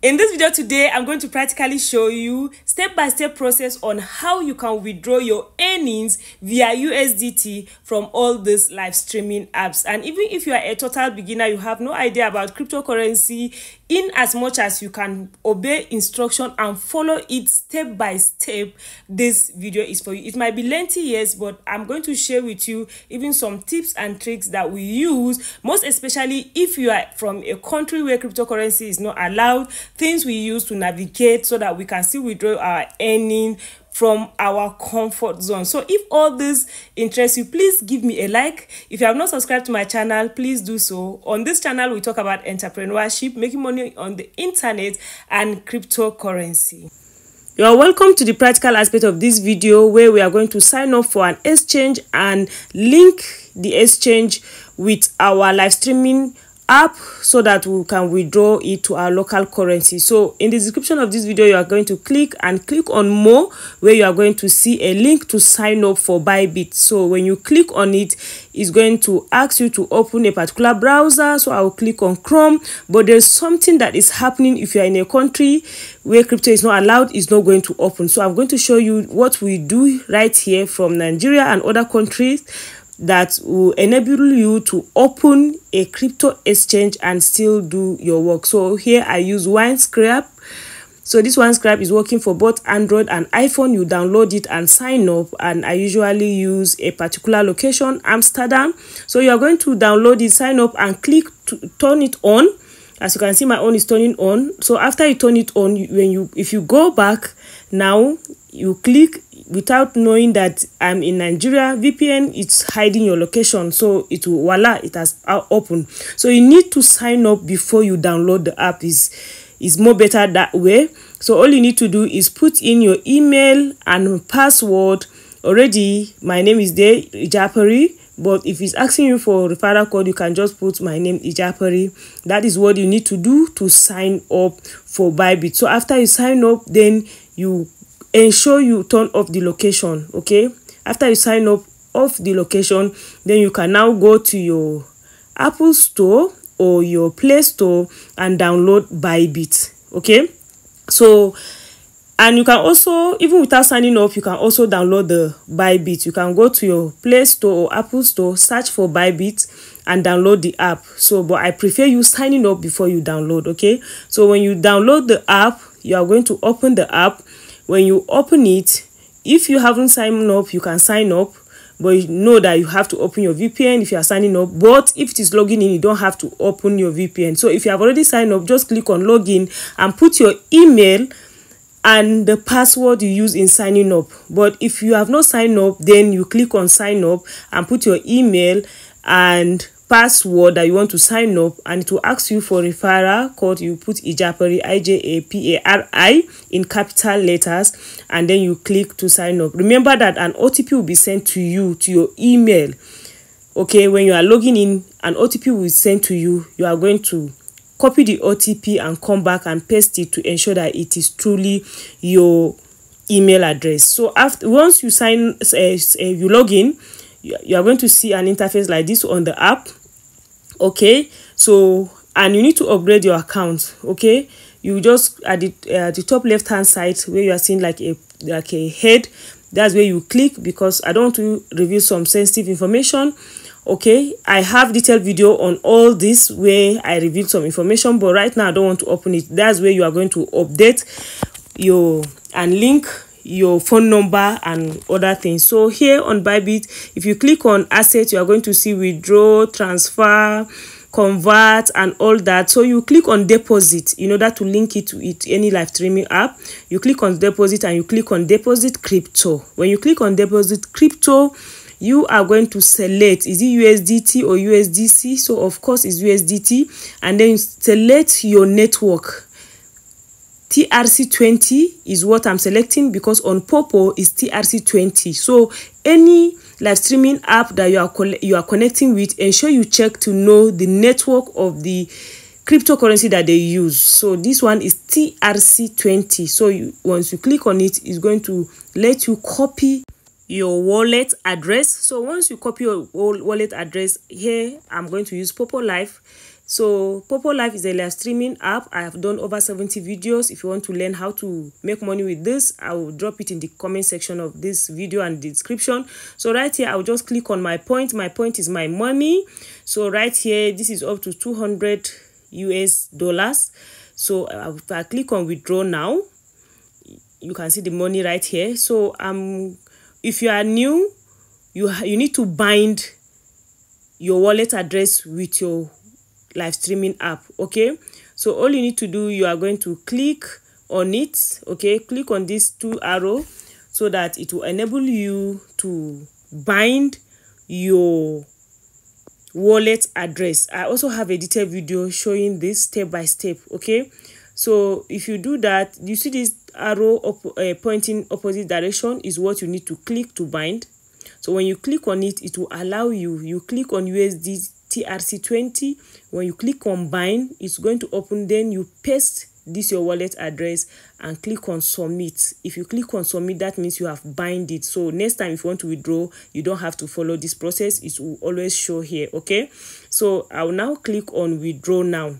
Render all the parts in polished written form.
In this video today, I'm going to practically show you step-by-step process on how you can withdraw your earnings via USDT from all these live streaming apps. And even if you are a total beginner, you have no idea about cryptocurrency, in as much as you can obey instruction and follow it step by step, this video is for you. It might be lengthy, yes, but I'm going to share with you even some tips and tricks that we use, most especially if you are from a country where cryptocurrency is not allowed, things we use to navigate so that we can still withdraw our earnings from our comfort zone. So if all this interests you, please give me a like. If you have not subscribed to my channel, please do so. On this channel, we talk about entrepreneurship, making money on the internet, and cryptocurrency. You are welcome to the practical aspect of this video, where we are going to sign up for an exchange and link the exchange with our live streaming app so that we can withdraw it to our local currency. So in the description of this video, you are going to click on more, where you are going to see a link to sign up for Bybit. So when you click on it, it's going to ask you to open a particular browser. So I will click on Chrome, but there's something that is happening if you are in a country where crypto is not allowed, it's not going to open. So I'm going to show you what we do right here from Nigeria and other countries that will enable you to open a crypto exchange and still do your work. So here I use OneScribe. So this OneScribe is working for both Android and iPhone. You download it and sign up, and I usually use a particular location, Amsterdam. So you are going to download it, sign up, and click to turn it on. As you can see, my own is turning on. So after you turn it on, if you go back now, you click without knowing that I'm in Nigeria. VPN, it's hiding your location, so it will, voila, it has opened. So you need to sign up before you download the app. Is more better that way. So all you need to do is put in your email and password. Already my name is there, IJAPARI. But if it's asking you for referral code, you can just put my name, IJAPARI. That is what you need to do to sign up for Bybit. So after you sign up, then you ensure you turn off the location. Okay, after you sign up off the location, then you can now go to your Apple Store or your Play Store and download Bybit. Okay, so and you can also, even without signing up, you can also download the Bybit. You can go to your Play Store or Apple Store, search for Bybit, and download the app. So, but I prefer you signing up before you download. Okay, so when you download the app, you are going to open the app. When you open it, if you haven't signed up, you can sign up, but you know that you have to open your VPN if you are signing up. But if it is logging in, you don't have to open your VPN. So if you have already signed up, just click on login and put your email and the password you use in signing up. But if you have not signed up, then you click on sign up and put your email and password that you want to sign up, and it will ask you for referral code. You put IJAPARI, IJAPARI in capital letters, and then you click to sign up. Remember that an OTP will be sent to you, to your email. Okay, when you are logging in, an OTP will be sent to you. You are going to copy the OTP and come back and paste it to ensure that it is truly your email address. So once you you log in, you are going to see an interface like this on the app. Okay, so and you need to upgrade your account. Okay, you just at the top left hand side where you are seeing like a head, that's where you click, because I don't want to reveal some sensitive information. Okay, I have detailed video on all this where I revealed some information, but right now I don't want to open it. That's where you are going to update and link your phone number and other things. So here on Bybit, if you click on assets, you are going to see withdraw, transfer, convert, and all that. So you click on deposit in order to link it to any live streaming app. You click on deposit and you click on deposit crypto. When you click on deposit crypto, you are going to select, is it USDT or USDC? So of course it's USDT, and then select your network. TRC20 is what I'm selecting, because on Poppo is TRC20. So any live streaming app that you are connecting with, ensure you check to know the network of the cryptocurrency that they use. So this one is TRC20. So once you click on it, it's going to let you copy your wallet address. So once you copy your wallet address, here I'm going to use Poppolive. So Poppolive is a live streaming app. I have done over 70 videos. If you want to learn how to make money with this, I will drop it in the comment section of this video and the description. So right here, I will just click on my point. My point is my money. So right here, this is up to $200 US. So if I click on withdraw now, you can see the money right here. So if you are new, you need to bind your wallet address with your live streaming app. Okay, so all you need to do, you are going to click on it. Okay, click on this 2 arrow so that it will enable you to bind your wallet address. I also have a detailed video showing this step by step. Okay, so if you do that, you see this arrow pointing opposite direction is what you need to click to bind. So when you click on it, it will allow you click on USDT TRC20. When you click on bind, it's going to open. Then you paste this your wallet address and click on submit. If you click on submit, that means you have bind it. So next time if you want to withdraw, you don't have to follow this process. It will always show here. Okay, so I will now click on withdraw now.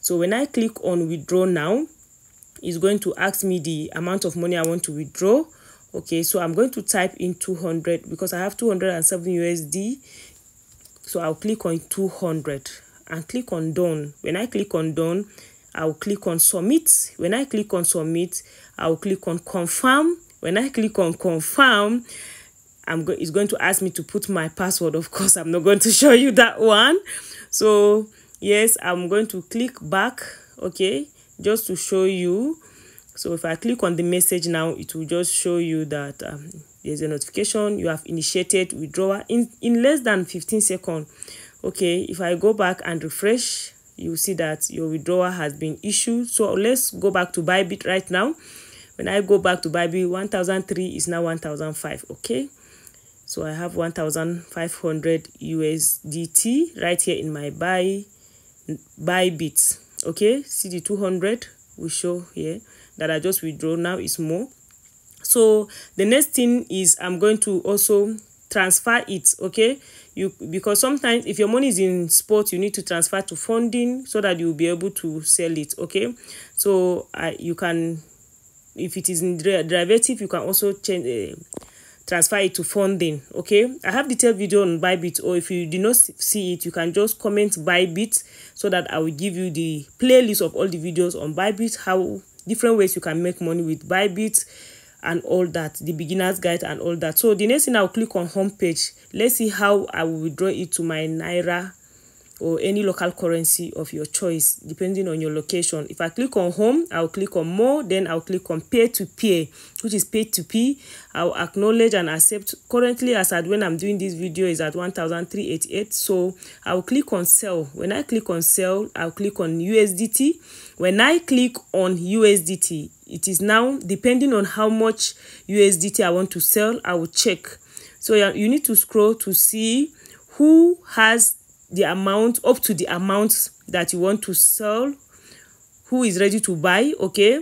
So when I click on withdraw now, it's going to ask me the amount of money I want to withdraw. Okay, so I'm going to type in 200 because I have 207 USD. So I'll click on 200 and click on done. When I click on done, I'll click on submit. When I click on submit, I'll click on confirm. When I click on confirm, it's going to ask me to put my password. Of course, I'm not going to show you that one. So yes, I'm going to click back. Okay, just to show you. So if I click on the message now, it will just show you that there's a notification. You have initiated withdrawal in less than 15 seconds. Okay, if I go back and refresh, you see that your withdrawal has been issued. So let's go back to Bybit right now. When I go back to Bybit, 1,003 is now 1,005. Okay, so I have 1,500 USDT right here in my Bybit. Okay, see the 200 will show here that I just withdraw now is more. So the next thing is I'm going to also transfer it. Okay, because sometimes if your money is in spot, you need to transfer to funding so that you'll be able to sell it. Okay, so you can, if it is in derivative, you can also change transfer it to funding. Okay, I have detailed video on Bybit, or if you do not see it, you can just comment Bybit so that I will give you the playlist of all the videos on Bybit, how different ways you can make money with Bybit and all that, the beginner's guide and all that. So the next thing, I'll click on home page. Let's see how I will withdraw it to my Naira or any local currency of your choice, depending on your location. If I click on home, I'll click on more, then I'll click on pay to pay, which is pay to pay. I'll acknowledge and accept. Currently, as at when I'm doing this video, is at 1,388. So I'll click on sell. When I click on sell, I'll click on USDT. When I click on USDT, it is now depending on how much USDT I want to sell. I will check. So you need to scroll to see who has the amount, up to the amount that you want to sell, who is ready to buy. Okay,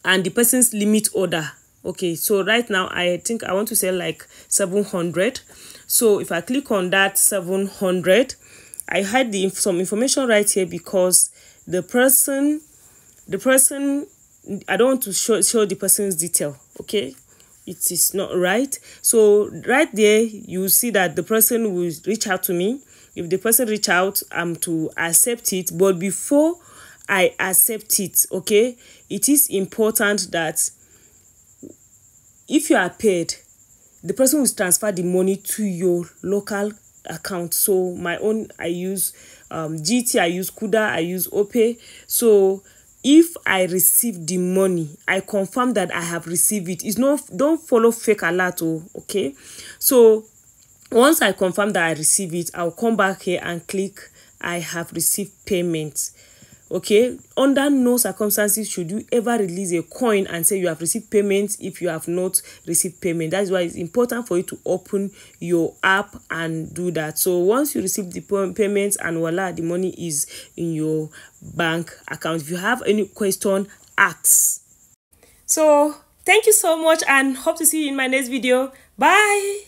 and the person's limit order. Okay, so right now I think I want to sell like 700. So if I click on that 700, I had some information right here because the person I don't want to show the person's detail. Okay, it is not right. So right there you see that the person will reach out to me. If the person reach out, I'm to accept it. But before I accept it, okay, it is important that if you are paid, the person will transfer the money to your local account. So my own, I use GT, I use Kuda, I use Ope. So if I receive the money, I confirm that I have received it. It's not, don't follow fake alert. Okay, so once I confirm that I receive it, I'll come back here and click I have received payment. Okay, under no circumstances should you ever release a coin and say you have received payment if you have not received payment. That's why it's important for you to open your app and do that. So once you receive the payments and voila, the money is in your bank account. If you have any question, ask. So thank you so much and hope to see you in my next video. Bye.